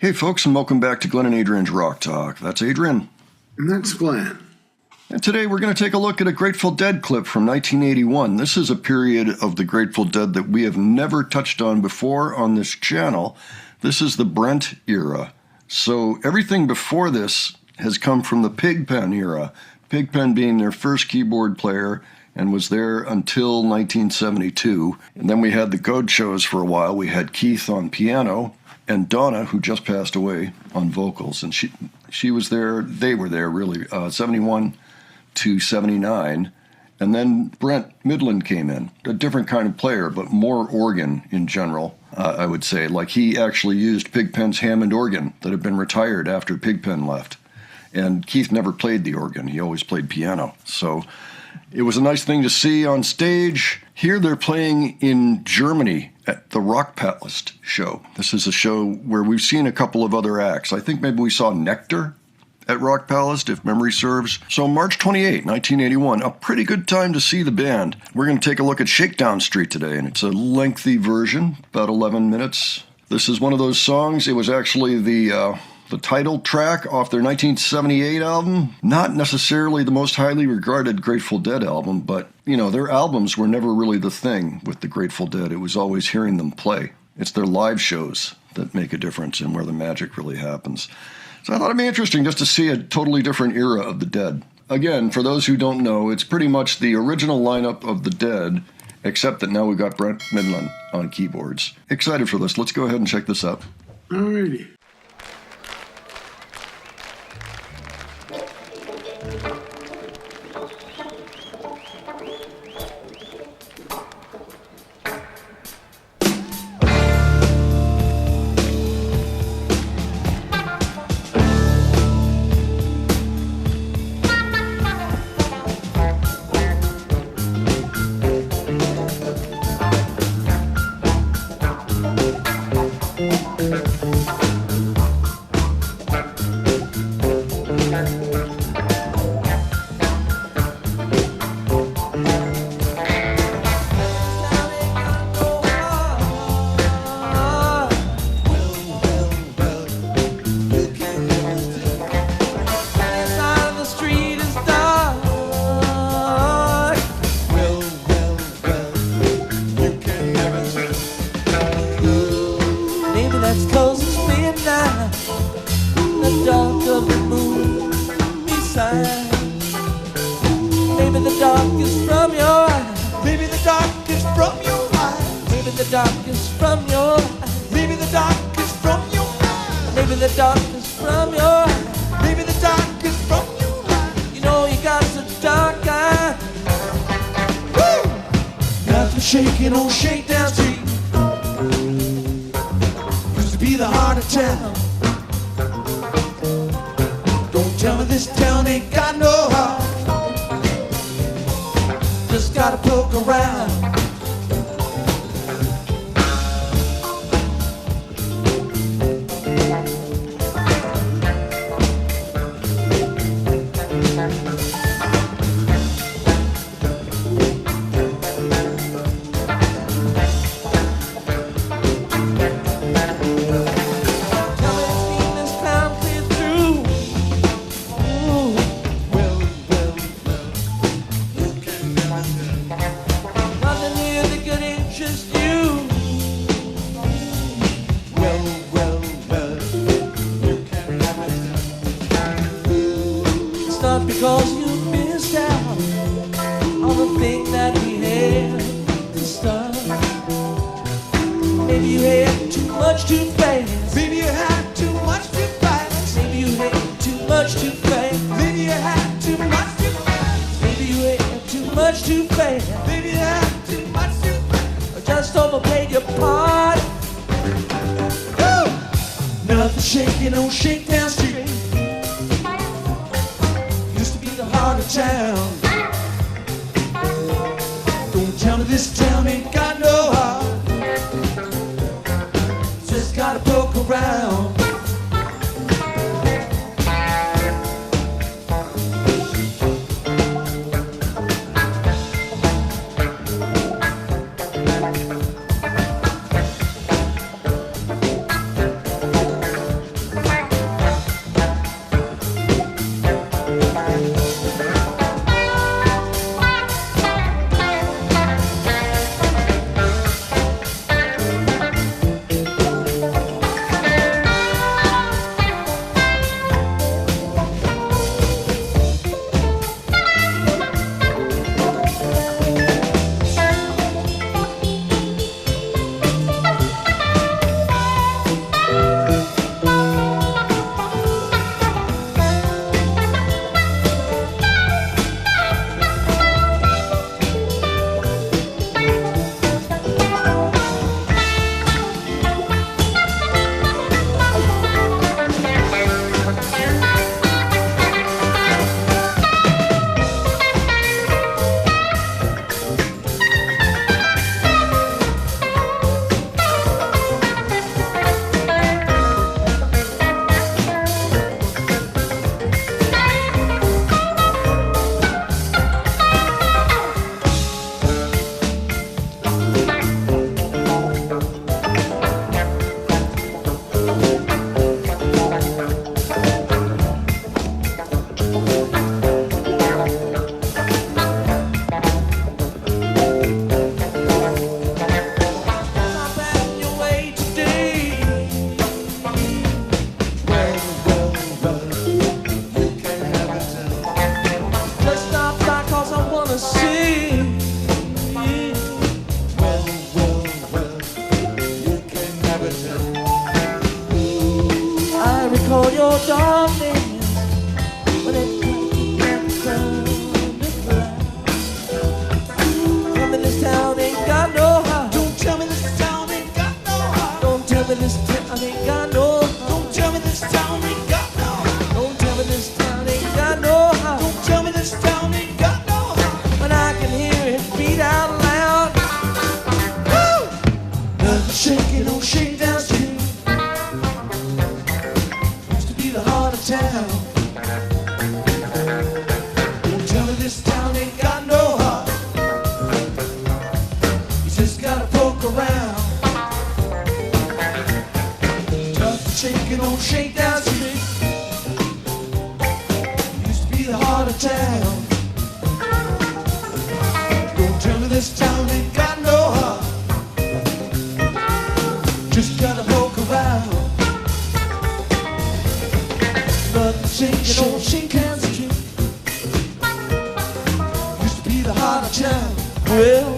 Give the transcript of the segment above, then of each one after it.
Hey folks, and welcome back to Glenn and Adrian's Rock Talk. That's Adrian. And that's Glenn. And today we're going to take a look at a Grateful Dead clip from 1981. This is a period of the Grateful Dead that we have never touched on before on this channel. This is the Brent era. So everything before this has come from the Pigpen era. Pigpen being their first keyboard player and was there until 1972. And then we had the Goat Shows for a while. We had Keith on piano and Donna, who just passed away, on vocals. And she was there, they were there really, 71 to 79. And then Brent Midland came in, a different kind of player, but more organ in general, I would say. Like he actually used Pigpen's Hammond organ that had been retired after Pigpen left. And Keith never played the organ, he always played piano. So it was a nice thing to see on stage. Here they're playing in Germany at the Rockpalast show. This is a show where we've seen a couple of other acts. I think maybe we saw Nectar at Rockpalast, if memory serves. So March 28, 1981, a pretty good time to see the band. We're going to take a look at Shakedown Street today, and it's a lengthy version, about 11 minutes. This is one of those songs. It was actually the title track off their 1978 album. Not necessarily the most highly regarded Grateful Dead album, but, you know, their albums were never really the thing with the Grateful Dead. It was always hearing them play. It's their live shows that make a difference and where the magic really happens. So I thought it'd be interesting just to see a totally different era of the Dead. Again, for those who don't know, it's pretty much the original lineup of the Dead, except that now we've got Brent Midland on keyboards. Excited for this. Let's go ahead and check this out. Alrighty. Shaking on Shakedown Street used to be the heart of town. Don't tell me this town ain't got no heart. Just gotta poke around. Because you missed out on the thing that we had to start. Maybe you had too much too fast. Maybe you had too much too fast. Maybe you had too much too fast. Maybe you had too much too fast. Maybe you had too much too fast. Maybe you had too much too fast. Or just overplayed your part. Woo! Nothing shaking on Shakedown Street. Heart of town. Don't tell me this town ain't got no heart. Just gotta poke around. call your darling when it comes to tell me this town ain't got no heart. Don't tell me this town ain't got no heart. Don't tell me this town ain't got no heart. Don't tell me this town ain't got no heart. Don't tell me this town ain't got no heart. Don't tell me this town ain't got no heart. When I can hear it beat out loud. Woo! Nothing shaking on Shakedown Street. Used to be the heart of town. Don't tell me this town ain't got no heart. You just gotta poke around. Nothing shaking on Shakedown Street. Used to be the heart of town. Don't tell me this town ain't got no heart. Just gotta poke around. Nothing shaking on Shakedown Street. Used to be the heart of town. Well,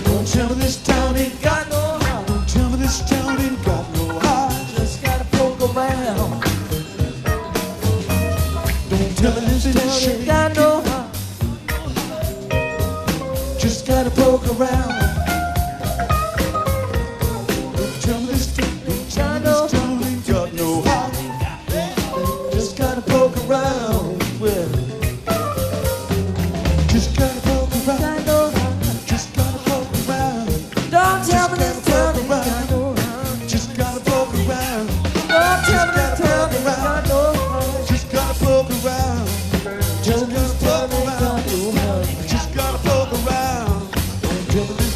don't tell me this town ain't got no heart. Don't tell me this town ain't got no heart. Just gotta poke around. Don't tell me this town ain't got no heart. Just gotta poke around. Don't tell me this town ain't got no heart. Just gotta poke around. Well, just gotta poke around. Just gotta poke around. Don't tell me this town ain't got no heart. Just gotta poke around. Don't tell me this town ain't got no heart. Just gotta poke around. Just gotta poke around. Just gotta poke around. Don't tell me this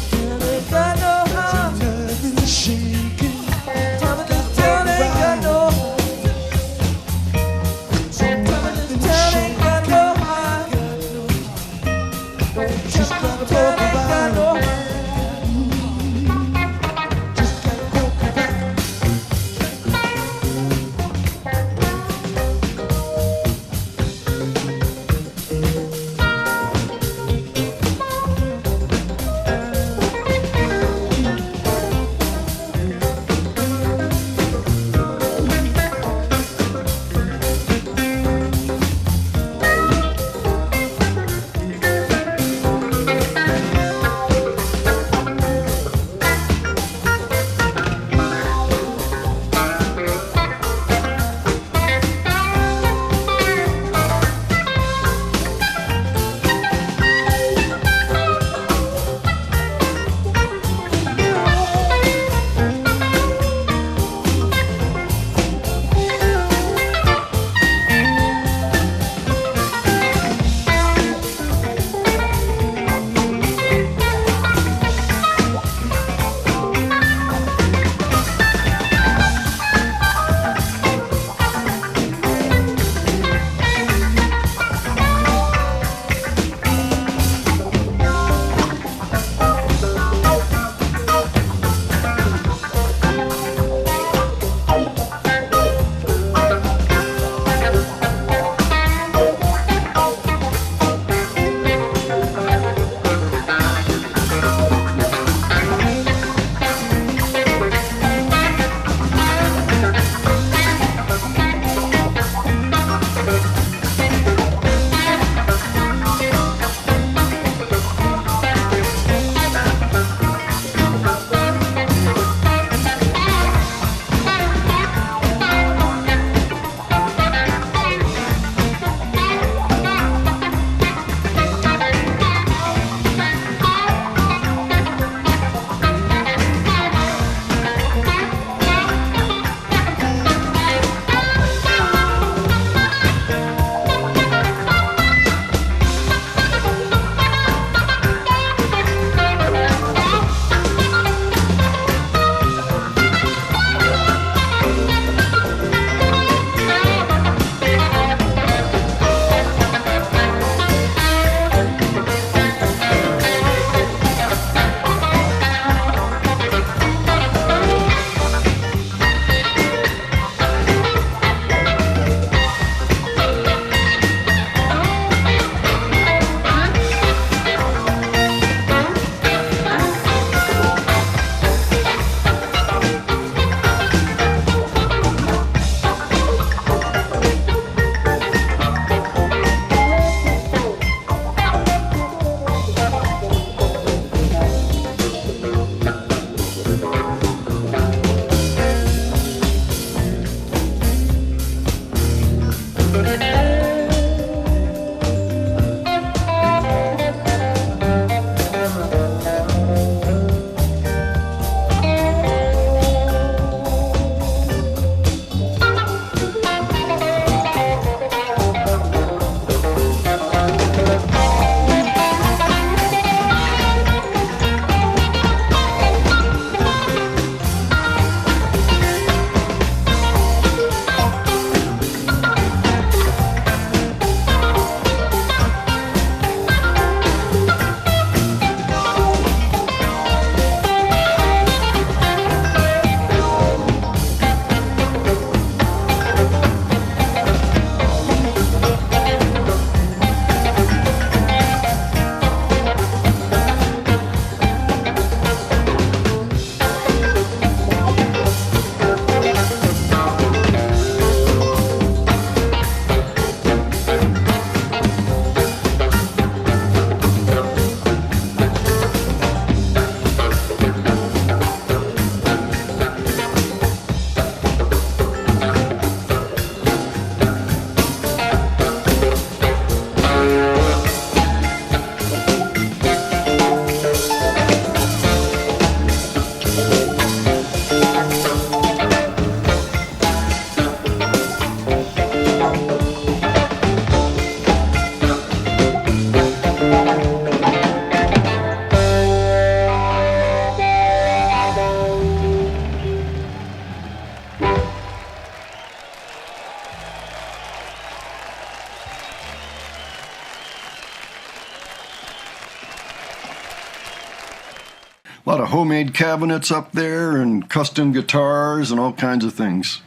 A lot of homemade cabinets up there and custom guitars and all kinds of things.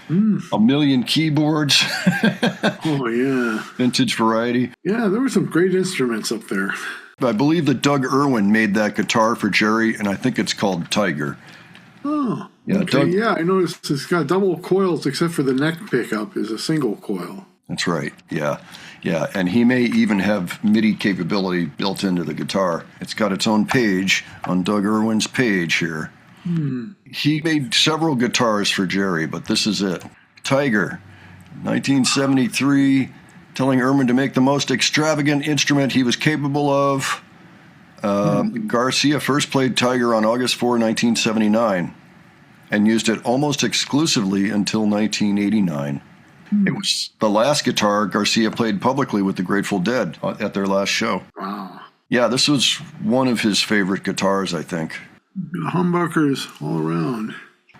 A million keyboards. Oh, yeah. Vintage variety. Yeah, there were some great instruments up there. I believe that Doug Irwin made that guitar for Jerry, and I think it's called Tiger. Oh, Yeah, okay. Doug- Yeah, I noticed it's got double coils except for the neck pickup is a single coil. That's right. Yeah. Yeah. And he may even have MIDI capability built into the guitar. It's got its own page on Doug Irwin's page here. He made several guitars for Jerry, but this is it. Tiger, 1973, telling Irwin to make the most extravagant instrument he was capable of. Garcia first played Tiger on August 4, 1979, and used it almost exclusively until 1989. It was the last guitar Garcia played publicly with the Grateful Dead at their last show. Wow. Yeah, this was one of his favorite guitars, I think. Humbuckers all around.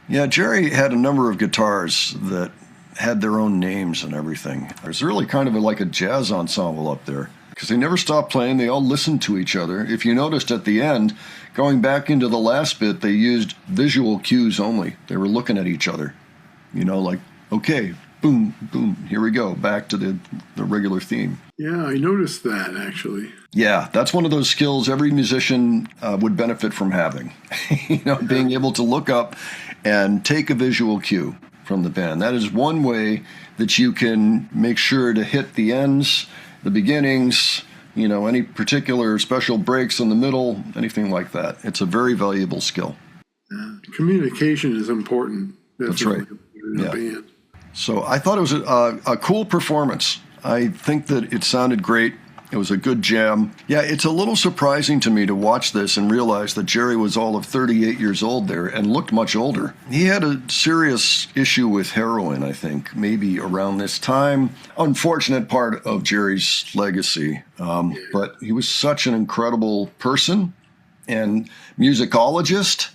Yeah, Jerry had a number of guitars that had their own names and everything. There's really kind of like a jazz ensemble up there because they never stopped playing. They all listened to each other. If you noticed at the end, going back into the last bit, they used visual cues only. They were looking at each other, like, okay, boom, boom, here we go, back to the regular theme. Yeah, I noticed that, actually. Yeah, that's one of those skills every musician would benefit from having. Being able to look up and take a visual cue from the band. That is one way that you can make sure to hit the ends, the beginnings, any particular special breaks in the middle, anything like that. It's a very valuable skill. Communication is important. That's right. In a band. So I thought it was a cool performance. I think that it sounded great. It was a good jam. Yeah, it's a little surprising to me to watch this and realize that Jerry was all of 38 years old there and looked much older. He had a serious issue with heroin, I think, maybe around this time. Unfortunate part of Jerry's legacy. But he was such an incredible person and musicologist.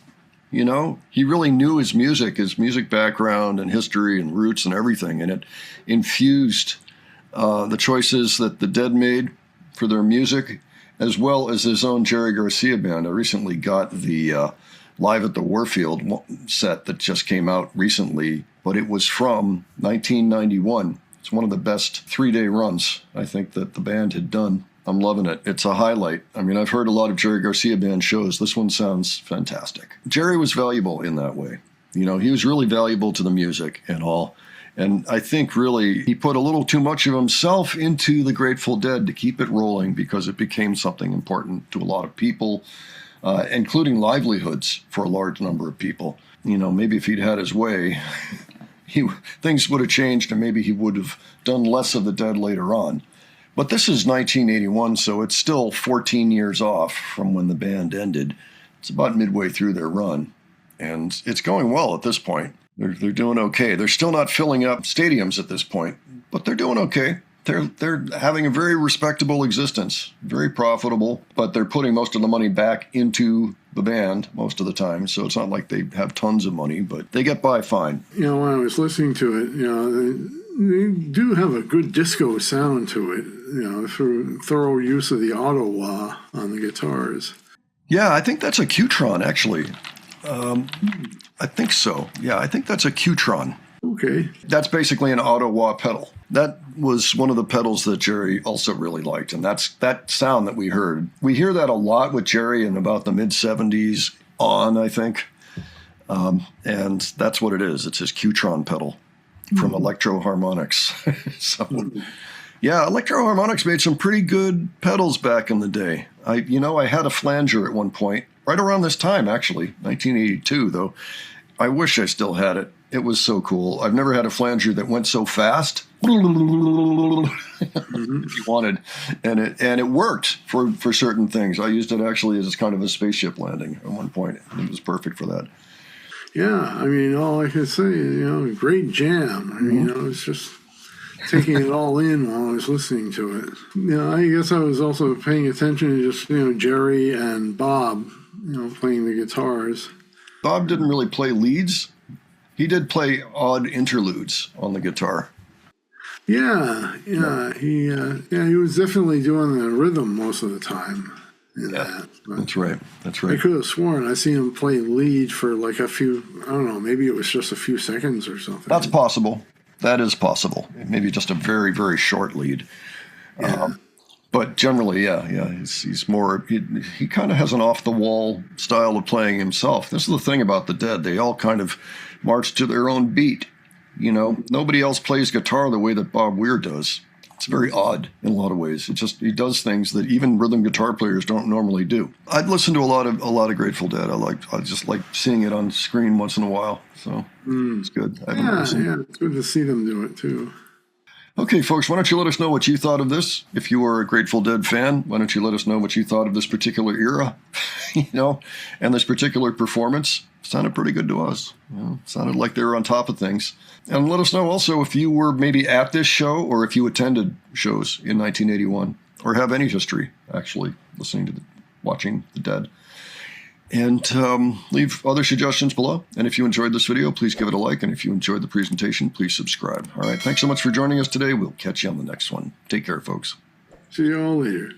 He really knew his music background and history and roots and everything. And it infused the choices that the Dead made for their music, as well as his own Jerry Garcia band. I recently got the Live at the Warfield set that just came out recently, but it was from 1991. It's one of the best 3-day runs I think that the band had done. I'm loving it. It's a highlight. I mean, I've heard a lot of Jerry Garcia band shows. This one sounds fantastic. Jerry was valuable in that way. He was really valuable to the music and all. And I think really he put a little too much of himself into the Grateful Dead to keep it rolling because it became something important to a lot of people, including livelihoods for a large number of people. Maybe if he'd had his way, things would have changed and maybe he would have done less of the Dead later on. But this is 1981, so it's still 14 years off from when the band ended. It's about midway through their run, and it's going well at this point. They're doing okay. They're still not filling up stadiums at this point, but they're doing okay. They're having a very respectable existence, very profitable, but they're putting most of the money back into the band most of the time, so it's not like they have tons of money, but they get by fine. When I was listening to it, they do have a good disco sound to it, through thorough use of the auto wah on the guitars. Yeah, I think that's a Qtron, actually. I think so. Yeah, I think that's a Qtron. Okay. That's basically an auto wah pedal. That was one of the pedals that Jerry also really liked, and that's that sound that we heard. We hear that a lot with Jerry in about the mid-'70s on, I think. And that's what it is. It's his Qtron pedal from Electro Harmonics. Yeah, Electro Harmonics made some pretty good pedals back in the day. I had a flanger at one point, right around this time, actually, 1982, though. I wish I still had it. It was so cool. I've never had a flanger that went so fast. If you wanted, and it worked for certain things. I used it actually as kind of a spaceship landing at one point. It was perfect for that. Yeah, all I can say is, great jam. It's just taking it all in while I was listening to it. I guess I was also paying attention to just, Jerry and Bob, playing the guitars. Bob didn't really play leads. He did play odd interludes on the guitar. Yeah, he was definitely doing the rhythm most of the time. that. But That's right. That's I right. could have sworn I seen him play lead for like a few, I don't know, maybe it was just a few seconds or something. That's possible. That is possible. Maybe just a very, very short lead. Yeah. But generally, yeah. He's more, he kind of has an off-the-wall style of playing himself. This is the thing about the Dead. They all kind of march to their own beat. You know, nobody else plays guitar the way that Bob Weir does. It's very odd in a lot of ways. He does things that even rhythm guitar players don't normally do. I'd listen to a lot of Grateful Dead. I just like seeing it on screen once in a while. So it's good. I haven't listened. Yeah, it's good to see them do it too. Okay, folks, why don't you let us know what you thought of this? If you were a Grateful Dead fan, why don't you let us know what you thought of this particular era, and this particular performance? Sounded pretty good to us. Sounded like they were on top of things. And let us know also if you were maybe at this show or if you attended shows in 1981 or have any history, actually, watching the Dead. And leave other suggestions below. And if you enjoyed this video, please give it a like. And if you enjoyed the presentation, please subscribe. All right. Thanks so much for joining us today. We'll catch you on the next one. Take care, folks. See you all later.